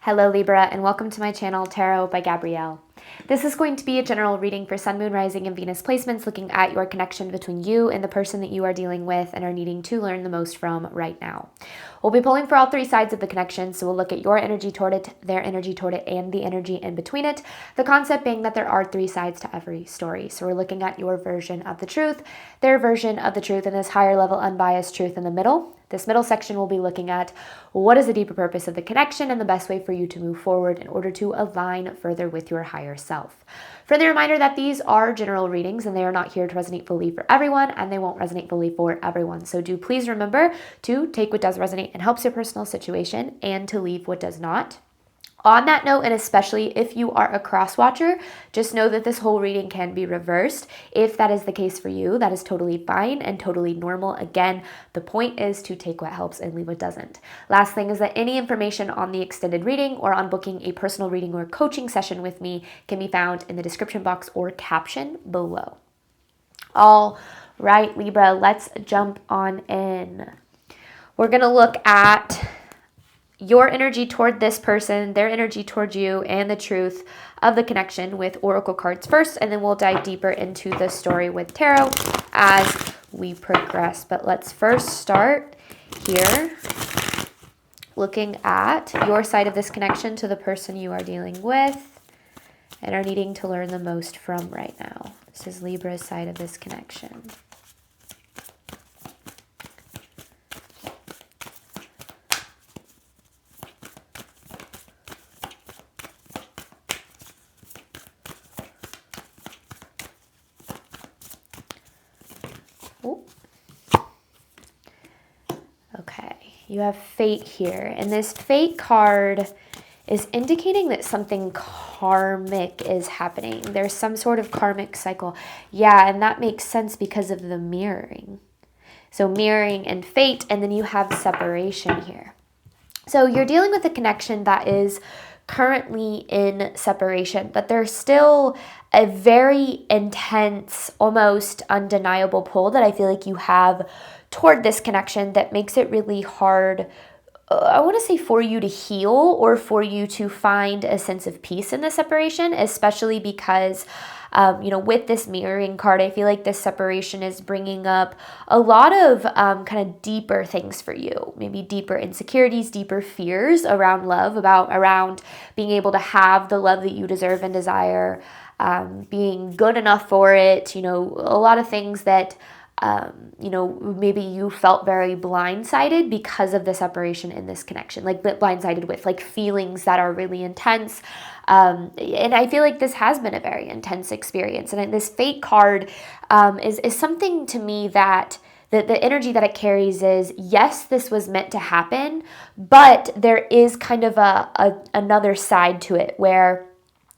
Hello Libra, and welcome to my channel, Tarot by Gabrielle. This is going to be a general reading for Sun, Moon, Rising, and Venus placements, looking at your connection between you and the person that you are dealing with and are needing to learn the most from right now. We'll be pulling for all three sides of the connection, so we'll look at your energy toward it, their energy toward it, and the energy in between it. The concept being that there are three sides to every story. So we're looking at your version of the truth, their version of the truth, and this higher level unbiased truth in the middle. This middle section will be looking at what is the deeper purpose of the connection and the best way for you to move forward in order to align further with your higher self. Friendly reminder that these are general readings and they are not here to resonate fully for everyone, and they won't resonate fully for everyone. So do please remember to take what does resonate and helps your personal situation and to leave what does not. On that note, and especially if you are a cross watcher, just know that this whole reading can be reversed. If that is the case for you, that is totally fine and totally normal. Again, the point is to take what helps and leave what doesn't. Last thing is that any information on the extended reading or on booking a personal reading or coaching session with me can be found in the description box or caption below. All right, Libra, let's jump on in. We're going to look at your energy toward this person, their energy toward you, and the truth of the connection with oracle cards first, and then we'll dive deeper into the story with tarot as we progress. But let's first start here looking at your side of this connection to the person you are dealing with and are needing to learn the most from right now. This is Libra's side of this connection. Okay, you have fate here, and this fate card is indicating that something karmic is happening. There's some sort of karmic cycle. Yeah, and that makes sense because of the mirroring. So mirroring and fate, and then you have separation here. So you're dealing with a connection that is currently in separation, but there's still a very intense, almost undeniable pull that I feel like you have toward this connection that makes it really hard, I want to say, for you to heal or for you to find a sense of peace in the separation, especially because with this mirroring card, I feel like this separation is bringing up a lot of kind of deeper things for you, maybe deeper insecurities, deeper fears around love, around being able to have the love that you deserve and desire, being good enough for it, a lot of things that maybe you felt very blindsided because of the separation in this connection, like blindsided with like feelings that are really intense. And I feel like this has been a very intense experience. And this fate card is something to me that the energy that it carries is, yes, this was meant to happen, but there is kind of another side to it where,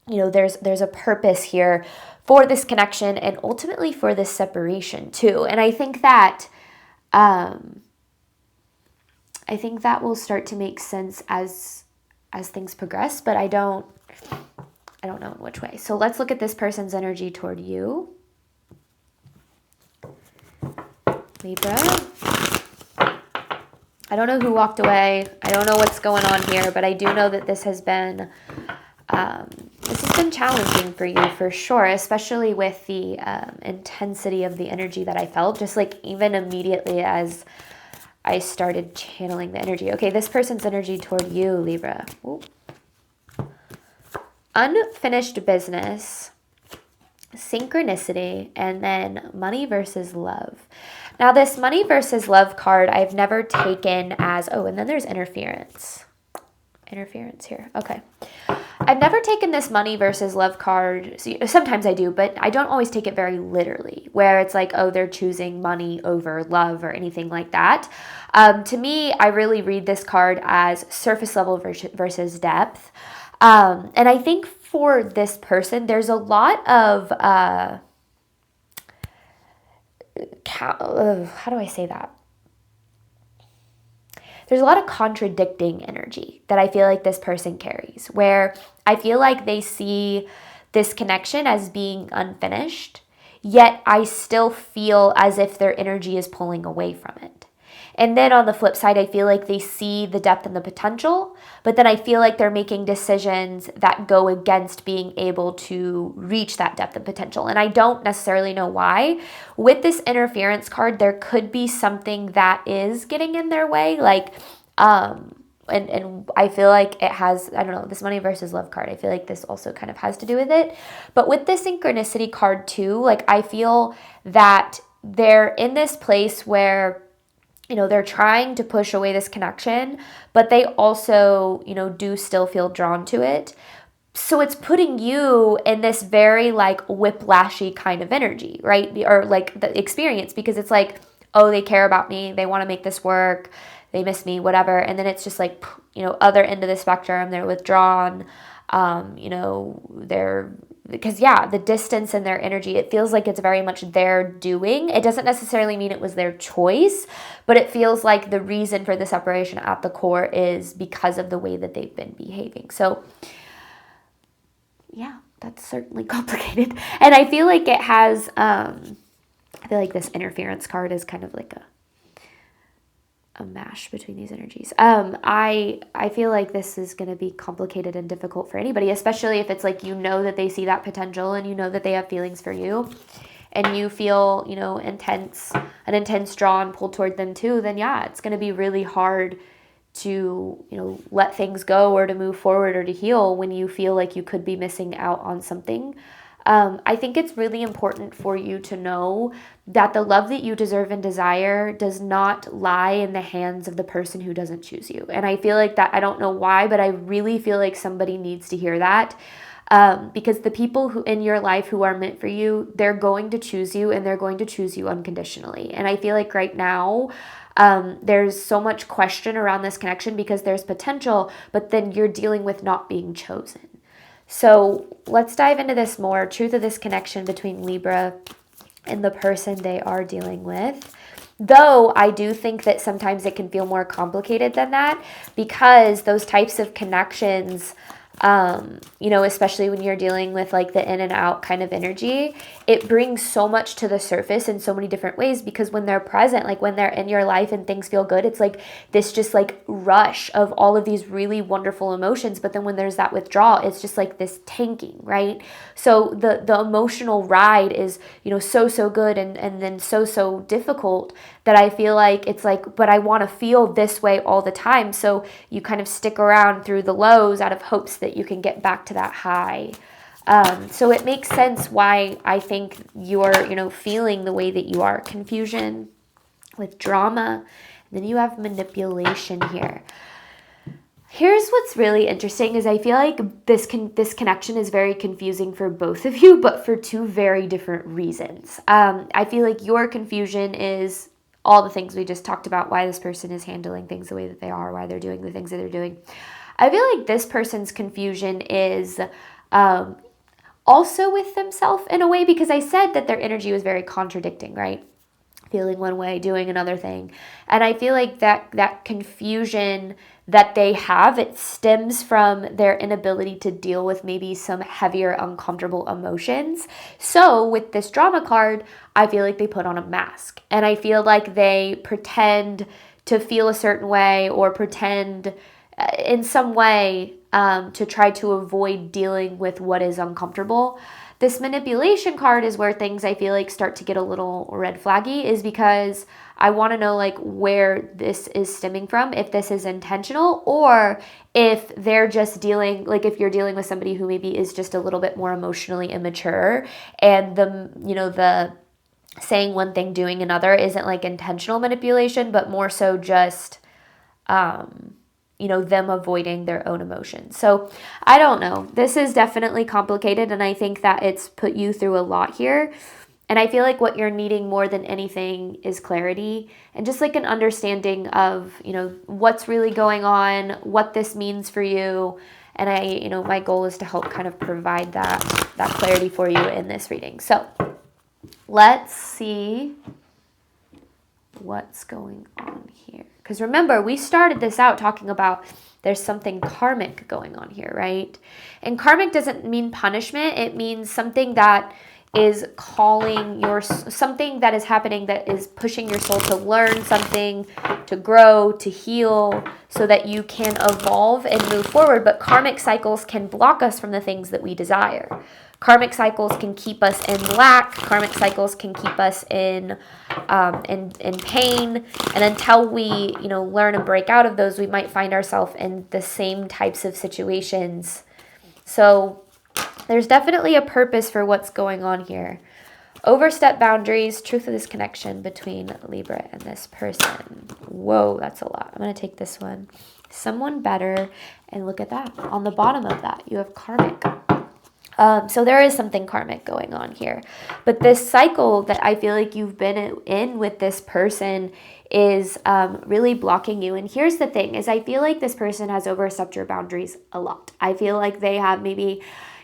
there's a purpose here for this connection and ultimately for this separation too. And I think that will start to make sense as things progress, but I don't know in which way. So let's look at this person's energy toward you, Libra. I don't know who walked away. I don't know what's going on here, but I do know that this has been challenging for you for sure, especially with the intensity of the energy that I felt, just like even immediately as I started channeling the energy. Okay, this person's energy toward you, Libra. Ooh. Unfinished business, synchronicity, and then money versus love. Now, this money versus love card I've never taken as, and then there's interference. Interference here. Okay. I've never taken this money versus love card. Sometimes I do, but I don't always take it very literally, where it's like, they're choosing money over love or anything like that. To me, I really read this card as surface level versus depth. And I think for this person, there's a lot of, how do I say that? There's a lot of contradicting energy that I feel like this person carries, where I feel like they see this connection as being unfinished, yet I still feel as if their energy is pulling away from it. And then on the flip side, I feel like they see the depth and the potential, but then I feel like they're making decisions that go against being able to reach that depth and potential. And I don't necessarily know why. With this interference card, there could be something that is getting in their way, like, and I feel like it has, I don't know, this money versus love card, I feel like this also kind of has to do with it. But with the synchronicity card too, like I feel that they're in this place where, you know, they're trying to push away this connection, but they also, you know, do still feel drawn to it. So it's putting you in this very like whiplashy kind of energy, right? Or like the experience, because it's like, oh, they care about me, they want to make this work, they miss me, whatever. And then it's just like, you know, other end of the spectrum, they're withdrawn, you know, because yeah, the distance and their energy, it feels like it's very much their doing. It doesn't necessarily mean it was their choice, but it feels like the reason for the separation at the core is because of the way that they've been behaving. So yeah, that's certainly complicated. And I feel like it has, I feel like this interference card is kind of like a mash between these energies. I feel like this is going to be complicated and difficult for anybody, especially if it's like, you know, that they see that potential and you know that they have feelings for you and you feel, you know, an intense draw and pull toward them too, then yeah, it's going to be really hard to, you know, let things go or to move forward or to heal when you feel like you could be missing out on something. I think it's really important for you to know that the love that you deserve and desire does not lie in the hands of the person who doesn't choose you. And I feel like that, I don't know why, but I really feel like somebody needs to hear that. Because the people who in your life who are meant for you, they're going to choose you and they're going to choose you unconditionally. And I feel like right now, there's so much question around this connection because there's potential, but then you're dealing with not being chosen. So let's dive into this more. Truth of this connection between Libra and the person they are dealing with. Though I do think that sometimes it can feel more complicated than that, because those types of connections, you know, especially when you're dealing with like the in and out kind of energy, it brings so much to the surface in so many different ways, because when they're present, like when they're in your life and things feel good, it's like this just like rush of all of these really wonderful emotions. But then when there's that withdrawal, it's just like this tanking, right? So the emotional ride is, you know, so good and then so difficult that I feel like it's like, but I want to feel this way all the time. So you kind of stick around through the lows out of hopes that you can get back to that high. So it makes sense why I think you're, you know, feeling the way that you are. Confusion with drama. And then you have manipulation here. Here's what's really interesting is I feel like this connection is very confusing for both of you, but for two very different reasons. I feel like your confusion is all the things we just talked about, why this person is handling things the way that they are, why they're doing the things that they're doing. I feel like this person's confusion is also with themselves in a way, because I said that their energy was very contradicting, right? Feeling one way, doing another thing. And I feel like that confusion that they have, it stems from their inability to deal with maybe some heavier, uncomfortable emotions. So with this drama card, I feel like they put on a mask. And I feel like they pretend to feel a certain way or pretend in some way to try to avoid dealing with what is uncomfortable. This manipulation card is where things I feel like start to get a little red flaggy, is because I want to know like where this is stemming from, if this is intentional or if they're just dealing, like if you're dealing with somebody who maybe is just a little bit more emotionally immature and the saying one thing, doing another isn't like intentional manipulation, but more so just, them avoiding their own emotions. So I don't know. This is definitely complicated, and I think that it's put you through a lot here. And I feel like what you're needing more than anything is clarity and just like an understanding of, what's really going on, what this means for you. And my goal is to help kind of provide that clarity for you in this reading. So let's see what's going on here. Because remember, we started this out talking about there's something karmic going on here, right? And karmic doesn't mean punishment. It means something that is calling something that is happening that is pushing your soul to learn something, to grow, to heal, so that you can evolve and move forward. But karmic cycles can block us from the things that we desire. Karmic cycles can keep us in lack. Karmic cycles can keep us in pain. And until we, learn and break out of those, we might find ourselves in the same types of situations. So there's definitely a purpose for what's going on here. Overstep boundaries, truth of this connection between Libra and this person. Whoa, that's a lot. I'm going to take this one. Someone better. And look at that. On the bottom of that, you have karmic. So there is something karmic going on here. But this cycle that I feel like you've been in with this person is really blocking you. And here's the thing, is I feel like this person has overstepped your boundaries a lot. I feel like they have maybe,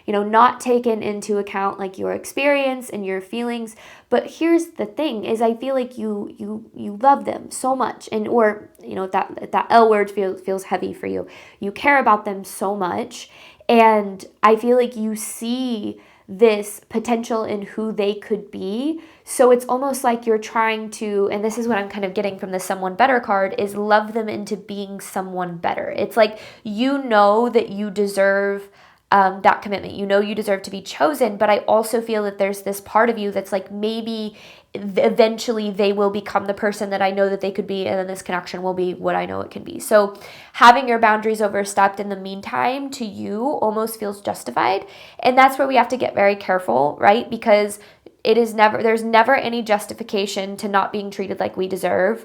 not taken into account like your experience and your feelings. But here's the thing, is I feel like you love them so much, and or if that L word feels heavy for you. You care about them so much. And I feel like you see this potential in who they could be. So it's almost like you're trying to, and this is what I'm kind of getting from the someone better card, is love them into being someone better. It's like, that you deserve that commitment. You deserve to be chosen. But I also feel that there's this part of you that's like, maybe eventually they will become the person that I know that they could be, and then this connection will be what I know it can be. So having your boundaries overstepped in the meantime to you almost feels justified. And that's where we have to get very careful, right? Because there's never any justification to not being treated like we deserve.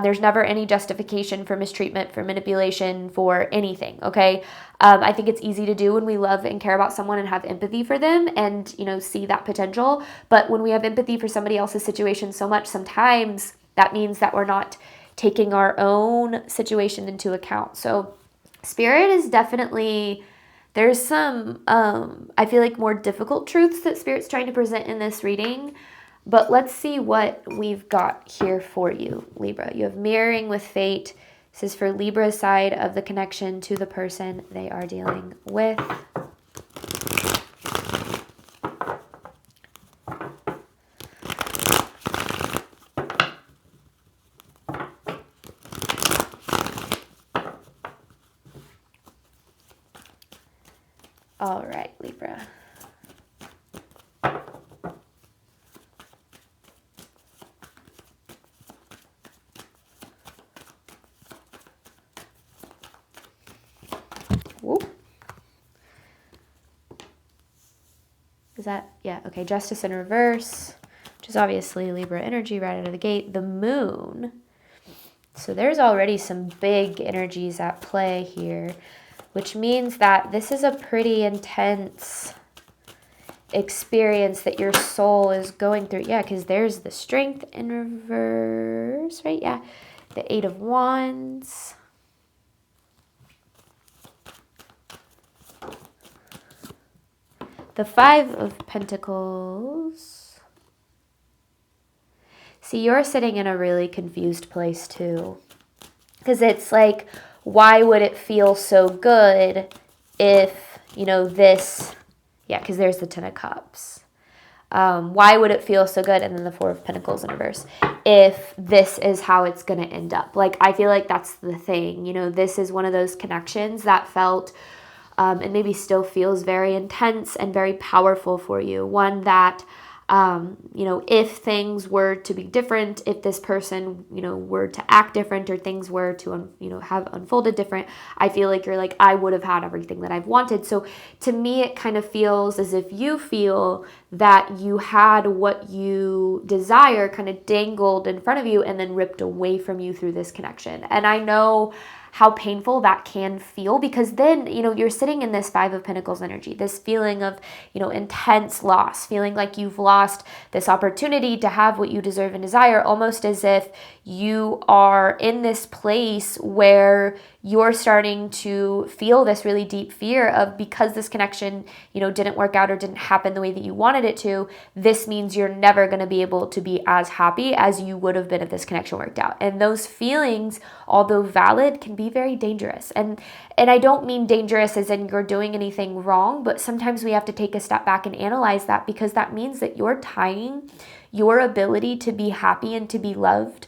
There's never any justification for mistreatment, for manipulation, for anything, okay? I think it's easy to do when we love and care about someone and have empathy for them and, see that potential. But when we have empathy for somebody else's situation so much, sometimes that means that we're not taking our own situation into account. So Spirit is definitely... There's some, I feel like, more difficult truths that Spirit's trying to present in this reading. But let's see what we've got here for you, Libra. You have mirroring with fate. This is for Libra's side of the connection to the person they are dealing with. All right, Libra. Whoop. Is that, yeah, okay, Justice in reverse, which is obviously Libra energy right out of the gate. The Moon. So there's already some big energies at play here, which means that this is a pretty intense experience that your soul is going through. Yeah, because there's the Strength in reverse, right? Yeah, the Eight of Wands. The Five of Pentacles. See, you're sitting in a really confused place too. Because it's like, why would it feel so good if, this, yeah, because there's the Ten of Cups. Why would it feel so good? And then the Four of Pentacles in reverse, if this is how it's going to end up. Like, I feel like that's the thing. This is one of those connections that felt, and maybe still feels very intense and very powerful for you. One that, if things were to be different, if this person, were to act different, or things were to, have unfolded different, I feel like you're like, I would have had everything that I've wanted. So to me, it kind of feels as if you feel that you had what you desire kind of dangled in front of you and then ripped away from you through this connection. And I know how painful that can feel, because then, you're sitting in this Five of Pentacles energy, this feeling of, intense loss, feeling like you've lost this opportunity to have what you deserve and desire, almost as if you are in this place where you're starting to feel this really deep fear of, because this connection, didn't work out or didn't happen the way that you wanted it to, this means you're never going to be able to be as happy as you would have been if this connection worked out. And those feelings, although valid, can be very dangerous. And I don't mean dangerous as in you're doing anything wrong, but sometimes we have to take a step back and analyze that, because that means that you're tying your ability to be happy and to be loved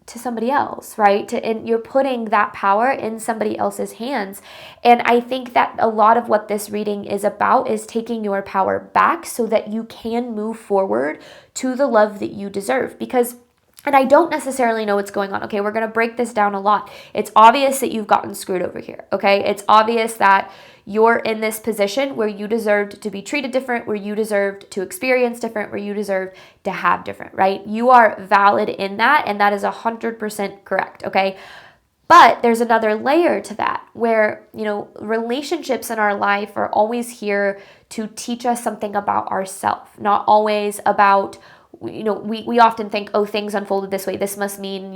to somebody else, right? And you're putting that power in somebody else's hands. And I think that a lot of what this reading is about is taking your power back so that you can move forward to the love that you deserve. Because, and I don't necessarily know what's going on. Okay, we're going to break this down a lot. It's obvious that you've gotten screwed over here. Okay, it's obvious that you're in this position where you deserved to be treated different, where you deserved to experience different, where you deserved to have different, right? You are valid in that, and that is 100% correct, okay? But there's another layer to that where, relationships in our life are always here to teach us something about ourselves, not always about, we often think, oh, things unfolded this way. This must mean,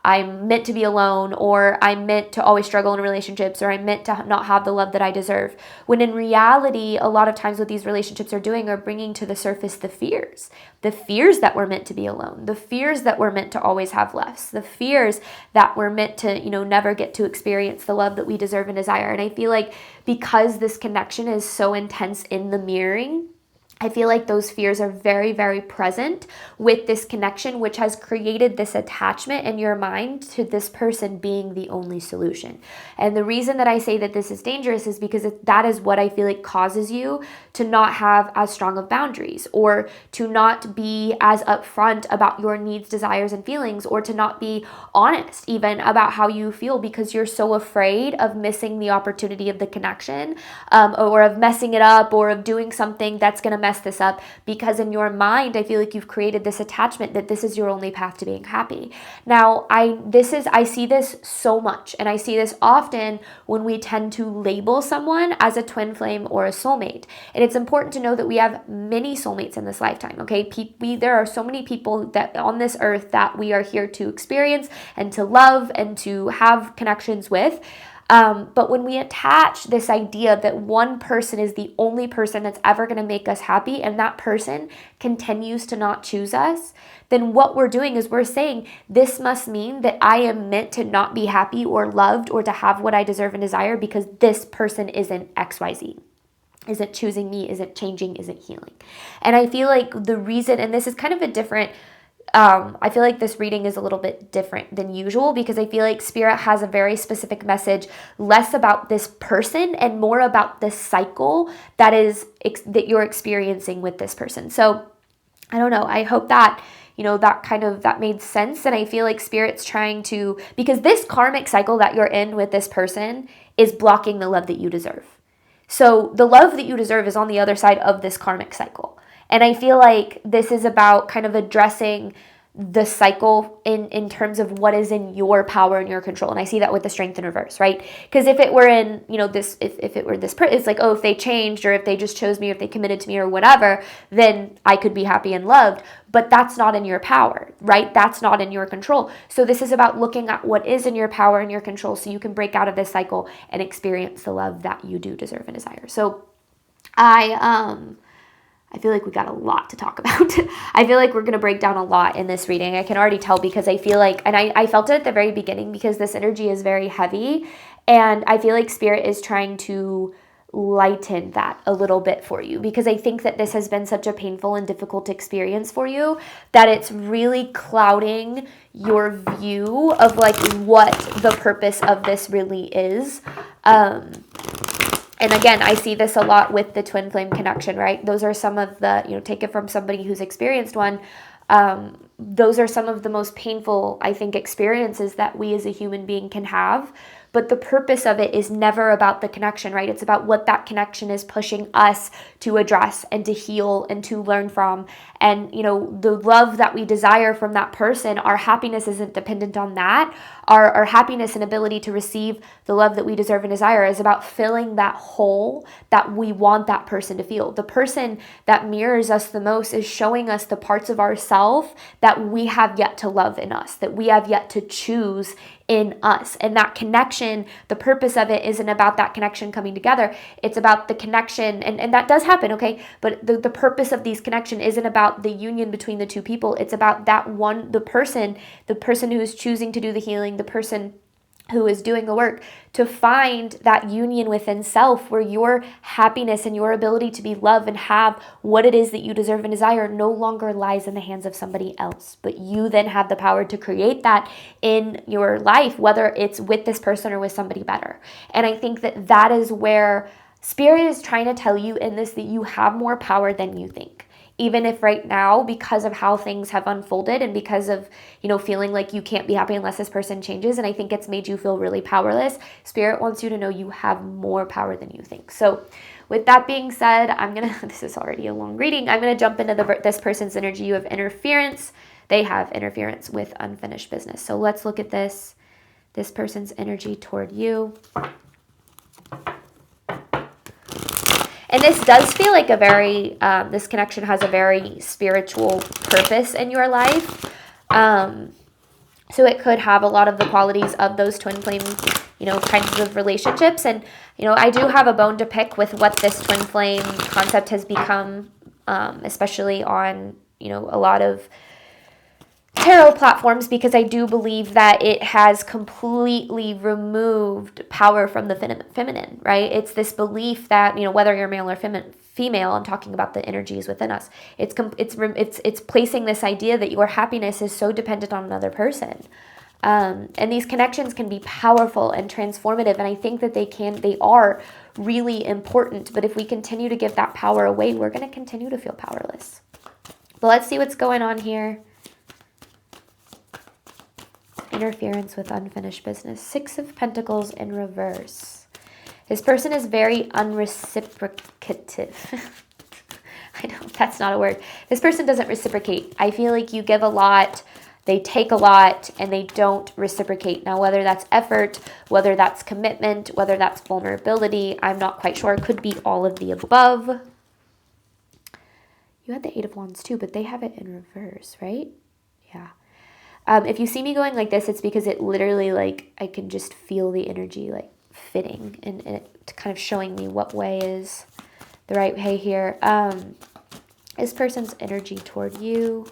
I'm meant to be alone, or I'm meant to always struggle in relationships, or I'm meant to not have the love that I deserve. When in reality, a lot of times what these relationships are doing are bringing to the surface the fears that we're meant to be alone, the fears that we're meant to always have less, the fears that we're meant to, never get to experience the love that we deserve and desire. And I feel like because this connection is so intense in the mirroring, I feel like those fears are very, very present with this connection, which has created this attachment in your mind to this person being the only solution. And the reason that I say that this is dangerous is because that is what I feel like causes you to not have as strong of boundaries, or to not be as upfront about your needs, desires, and feelings, or to not be honest even about how you feel, because you're so afraid of missing the opportunity of the connection, or of messing it up, or of doing something that's going to mess this up, because in your mind, I feel like you've created this attachment that this is your only path to being happy. Now, I see this so much, and I see this often when we tend to label someone as a twin flame or a soulmate. And it's important to know that we have many soulmates in this lifetime, okay? There are so many people that on this earth that we are here to experience and to love and to have connections with. But when we attach this idea that one person is the only person that's ever going to make us happy, and that person continues to not choose us, then what we're doing is we're saying, this must mean that I am meant to not be happy or loved or to have what I deserve and desire because this person isn't XYZ. Isn't choosing me, isn't changing, isn't healing. And I feel like the reason, and this is kind of a different, I feel like this reading is a little bit different than usual, because I feel like Spirit has a very specific message, less about this person and more about the cycle that you're experiencing with this person. So I don't know. I hope that, that made sense. And I feel like Spirit's trying to, because this karmic cycle that you're in with this person is blocking the love that you deserve. So the love that you deserve is on the other side of this karmic cycle. And I feel like this is about kind of addressing the cycle in terms of what is in your power and your control. And I see that with the Strength in reverse, right? Because if it were in, if it were this, it's like, oh, if they changed, or if they just chose me, or if they committed to me or whatever, then I could be happy and loved. But that's not in your power, right? That's not in your control. So this is about looking at what is in your power and your control so you can break out of this cycle and experience the love that you do deserve and desire. So I feel like we got a lot to talk about. I feel like we're going to break down a lot in this reading. I can already tell, because I feel like, and I felt it at the very beginning, because this energy is very heavy, and I feel like Spirit is trying to lighten that a little bit for you, because I think that this has been such a painful and difficult experience for you that it's really clouding your view of like what the purpose of this really is. And again, I see this a lot with the twin flame connection, right? Those are some of the, take it from somebody who's experienced one. Those are some of the most painful, I think, experiences that we as a human being can have. But the purpose of it is never about the connection, right? It's about what that connection is pushing us to address and to heal and to learn from. And, the love that we desire from that person, our happiness isn't dependent on that. Our happiness and ability to receive the love that we deserve and desire is about filling that hole that we want that person to feel. The person that mirrors us the most is showing us the parts of ourselves that we have yet to love in us, that we have yet to choose in us. And that connection, the purpose of it isn't about that connection coming together. It's about the connection, and that does happen, okay? But the purpose of these connection isn't about the union between the two people. It's about that one, the person who is choosing to do the healing, the person who is doing the work to find that union within self where your happiness and your ability to be loved and have what it is that you deserve and desire no longer lies in the hands of somebody else, but you then have the power to create that in your life, whether it's with this person or with somebody better. And I think that that is where Spirit is trying to tell you in this that you have more power than you think. Even if right now, because of how things have unfolded and because of, feeling like you can't be happy unless this person changes, and I think it's made you feel really powerless, Spirit wants you to know you have more power than you think. So with that being said, this is already a long reading, I'm going to jump into this person's energy. You have interference. They have interference with unfinished business. So let's look at this person's energy toward you. And this does feel like this connection has a very spiritual purpose in your life. So it could have a lot of the qualities of those twin flame, kinds of relationships. And, I do have a bone to pick with what this twin flame concept has become, especially on, a lot of tarot platforms, because I do believe that it has completely removed power from the feminine, right? It's this belief that, whether you're male or female, I'm talking about the energies within us. It's placing this idea that your happiness is so dependent on another person. And these connections can be powerful and transformative. And I think that they are really important. But if we continue to give that power away, we're going to continue to feel powerless. But let's see what's going on here. Interference with unfinished business. 6 of Pentacles in reverse. This person is very unreciprocative. I know, that's not a word. This person doesn't reciprocate. I feel like you give a lot, they take a lot, and they don't reciprocate. Now, whether that's effort, whether that's commitment, whether that's vulnerability, I'm not quite sure. It could be all of the above. You had the 8 of Wands too, but they have it in reverse, right? Yeah. If you see me going like this, it's because it literally, I can just feel the energy, fitting and it kind of showing me what way is the right way here. This person's energy toward you.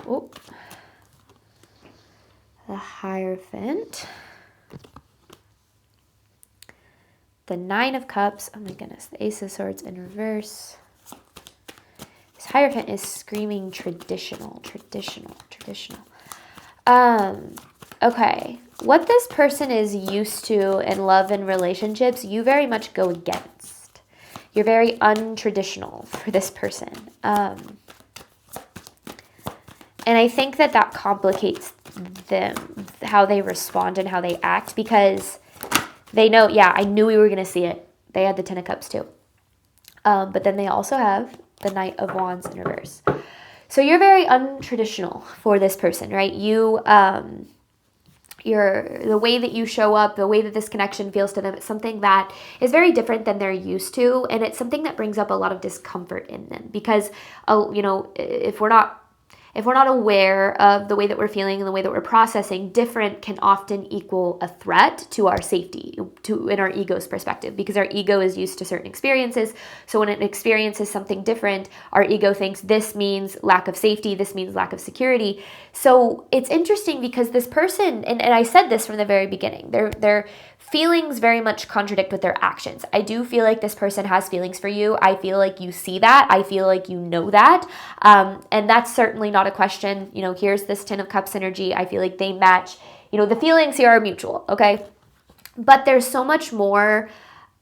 Oh. The Hierophant, the 9 of Cups, oh my goodness, the Ace of Swords in reverse. This Hierophant is screaming traditional. Okay, what this person is used to in love and relationships, you very much go against. You're very untraditional for this person. And I think that complicates them, how they respond and how they act, because they know, yeah, I knew we were going to see it. They had the 10 of Cups too. But then they also have the Knight of Wands in reverse. So you're very untraditional for this person, right? The way that you show up, the way that this connection feels to them, it's something that is very different than they're used to. And it's something that brings up a lot of discomfort in them because, if we're not aware of the way that we're feeling and the way that we're processing, different can often equal a threat to our safety, in our ego's perspective, because our ego is used to certain experiences. So when it experiences something different, our ego thinks this means lack of safety, this means lack of security. So it's interesting because this person, and I said this from the very beginning, their feelings very much contradict with their actions. I do feel like this person has feelings for you. I feel like you see that. I feel like you know that. And that's certainly not a question. Here's this 10 of Cups energy. I feel like they match. The feelings here are mutual, okay? But there's so much more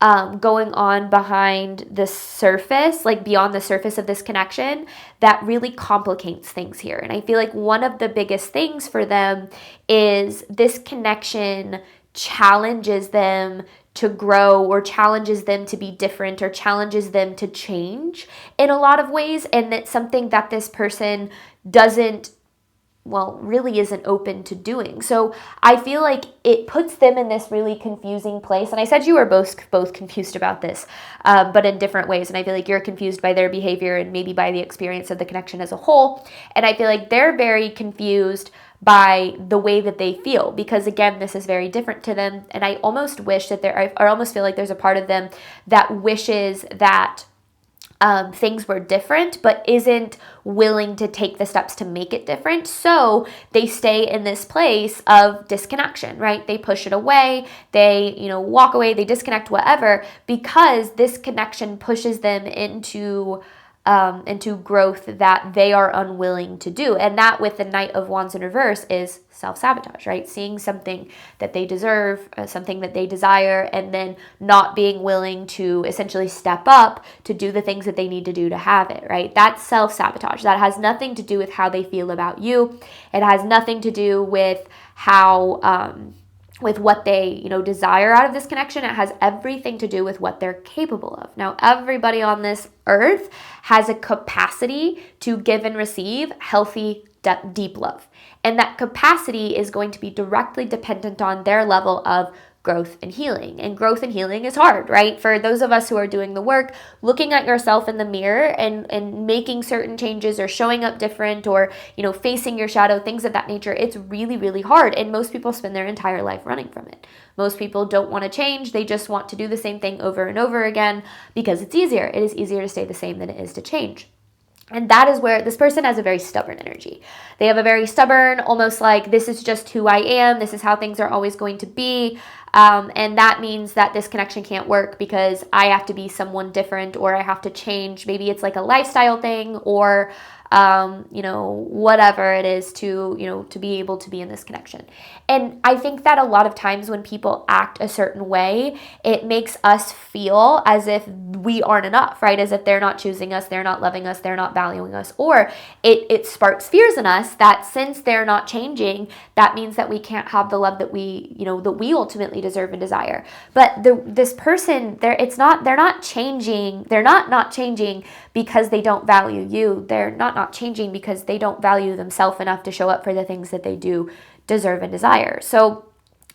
going on behind the surface, beyond the surface of this connection, that really complicates things here. And I feel like one of the biggest things for them is this connection challenges them to grow, or challenges them to be different, or challenges them to change in a lot of ways. And that's something that this person really isn't open to doing. So I feel like it puts them in this really confusing place. And I said you were both confused about this, but in different ways. And I feel like you're confused by their behavior and maybe by the experience of the connection as a whole. And I feel like they're very confused by the way that they feel, because again, this is very different to them. And I almost wish that I almost feel like there's a part of them that wishes that things were different, but isn't willing to take the steps to make it different. So they stay in this place of disconnection, right? They push it away, they, walk away, they disconnect, whatever, because this connection pushes them into growth that they are unwilling to do. And that, with the Knight of Wands in reverse, is self-sabotage, right? Seeing something that they deserve, something that they desire, and then not being willing to essentially step up to do the things that they need to do to have it, right? That's self-sabotage. That has nothing to do with how they feel about you. It has nothing to do with how, with what they, desire out of this connection. It has everything to do with what they're capable of. Now, everybody on this earth has a capacity to give and receive healthy, deep love. And that capacity is going to be directly dependent on their level of growth and healing. And growth and healing is hard, right? For those of us who are doing the work, looking at yourself in the mirror and making certain changes, or showing up different, or, facing your shadow, things of that nature, it's really, really hard. And most people spend their entire life running from it. Most people don't want to change. They just want to do the same thing over and over again because it's easier. It is easier to stay the same than it is to change. And that is where this person has a very stubborn energy. They have a very stubborn, almost like, this is just who I am. This is how things are always going to be. And that means that this connection can't work because I have to be someone different, or I have to change. Maybe it's like a lifestyle thing, or whatever it is to be able to be in this connection. And I think that a lot of times when people act a certain way, it makes us feel as if we aren't enough, right? As if they're not choosing us, they're not loving us, they're not valuing us, or it sparks fears in us that since they're not changing, that means that we can't have the love that we ultimately deserve and desire. But this person, they're not changing. They're not changing because they don't value you. They're not changing because they don't value themselves enough to show up for the things that they do deserve and desire. So,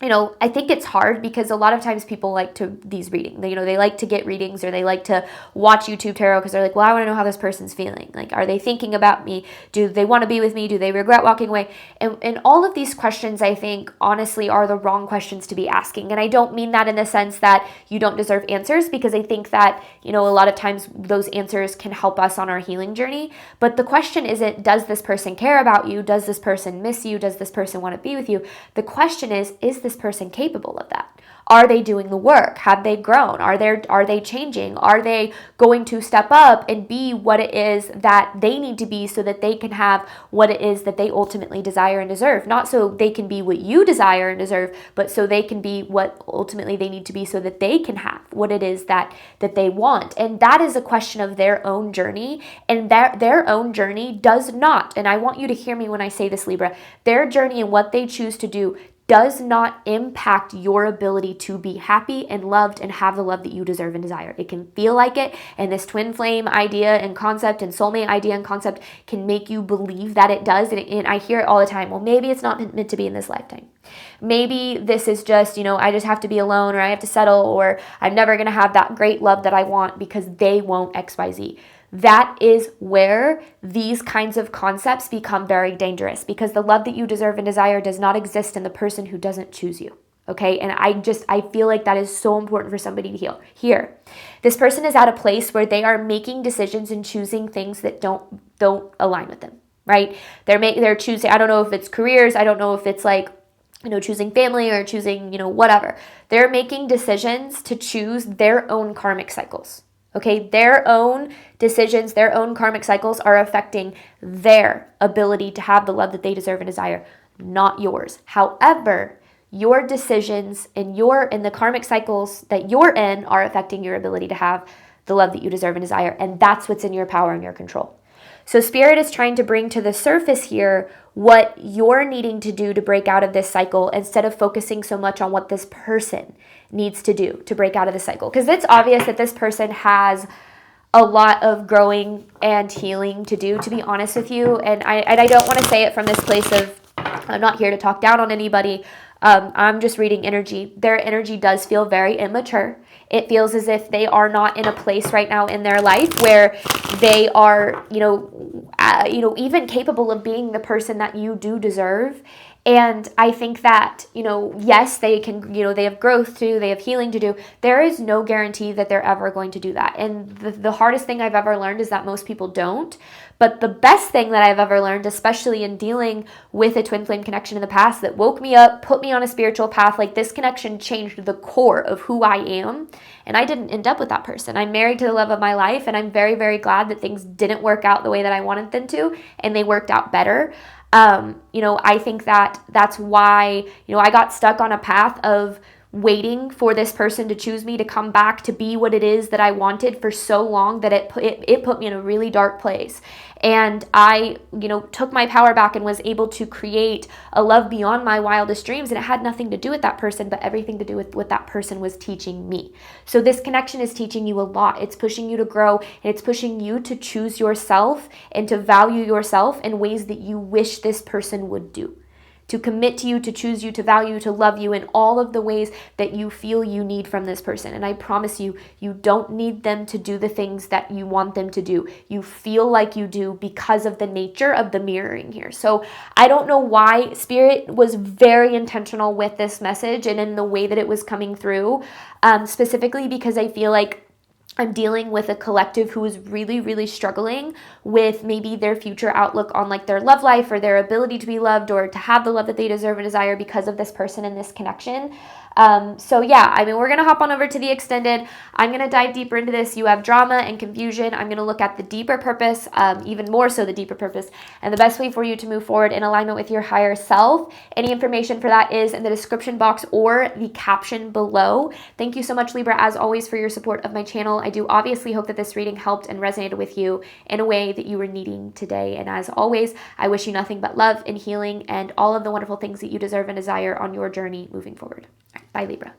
I think it's hard because a lot of times people like these readings. They like to get readings, or they like to watch YouTube tarot because they're like, well, I want to know how this person's feeling. Like, are they thinking about me? Do they want to be with me? Do they regret walking away? And all of these questions, I think, honestly, are the wrong questions to be asking. And I don't mean that in the sense that you don't deserve answers, because I think that, a lot of times those answers can help us on our healing journey. But the question isn't, does this person care about you? Does this person miss you? Does this person want to be with you? The question is this person capable of that? Are they doing the work? Have they grown? Are they changing? Are they going to step up and be what it is that they need to be so that they can have what it is that they ultimately desire and deserve? Not so they can be what you desire and deserve, but so they can be what ultimately they need to be so that they can have what it is that they want. And that is a question of their own journey, and their own journey does not, and I want you to hear me when I say this, Libra, their journey and what they choose to do does not impact your ability to be happy and loved and have the love that you deserve and desire. It can feel like it, and this twin flame idea and concept and soulmate idea and concept can make you believe that it does. And I hear it all the time. Well, maybe it's not meant to be in this lifetime. Maybe this is just, I just have to be alone, or I have to settle, or I'm never going to have that great love that I want because they won't XYZ. That is where these kinds of concepts become very dangerous, because the love that you deserve and desire does not exist in the person who doesn't choose you. Okay. And I feel like that is so important for somebody to hear. This person is at a place where they are making decisions and choosing things that don't align with them, right? They're choosing, I don't know if it's careers. I don't know if it's like, choosing family or choosing, whatever. They're making decisions to choose their own karmic cycles. Okay, their own decisions, their own karmic cycles are affecting their ability to have the love that they deserve and desire, not yours. However, your decisions and the karmic cycles that you're in are affecting your ability to have the love that you deserve and desire, and that's what's in your power and your control. So Spirit is trying to bring to the surface here what you're needing to do to break out of this cycle, instead of focusing so much on what this person needs to do to break out of the cycle. Because it's obvious that this person has a lot of growing and healing to do, to be honest with you. And I don't want to say it from this place of, I'm not here to talk down on anybody. I'm just reading energy. Their energy does feel very immature. It feels as if they are not in a place right now in their life where they are, even capable of being the person that you do deserve. And I think that, yes, they can, they have growth to do, they have healing to do. There is no guarantee that they're ever going to do that. And the hardest thing I've ever learned is that most people don't. But the best thing that I've ever learned, especially in dealing with a twin flame connection in the past that woke me up, put me on a spiritual path, like this connection changed the core of who I am. And I didn't end up with that person. I'm married to the love of my life, and I'm very, very glad that things didn't work out the way that I wanted them to, and they worked out better. I think that's why, I got stuck on a path of waiting for this person to choose me, to come back, to be what it is that I wanted for so long that it put me in a really dark place. And I, took my power back and was able to create a love beyond my wildest dreams. And it had nothing to do with that person, but everything to do with what that person was teaching me. So this connection is teaching you a lot. It's pushing you to grow, and it's pushing you to choose yourself and to value yourself in ways that you wish this person would do. To commit to you, to choose you, to value, to love you in all of the ways that you feel you need from this person. And I promise you, you don't need them to do the things that you want them to do. You feel like you do because of the nature of the mirroring here. So I don't know why Spirit was very intentional with this message and in the way that it was coming through, specifically because I feel like I'm dealing with a collective who is really, really struggling with maybe their future outlook on like their love life or their ability to be loved or to have the love that they deserve and desire because of this person and this connection. So yeah, we're going to hop on over to the extended. I'm going to dive deeper into this. You have drama and confusion. I'm going to look at the deeper purpose, even more so the deeper purpose, and the best way for you to move forward in alignment with your higher self. Any information for that is in the description box or the caption below. Thank you so much, Libra, as always, for your support of my channel. I do obviously hope that this reading helped and resonated with you in a way that you were needing today. And as always, I wish you nothing but love and healing and all of the wonderful things that you deserve and desire on your journey moving forward. Bye, Libra.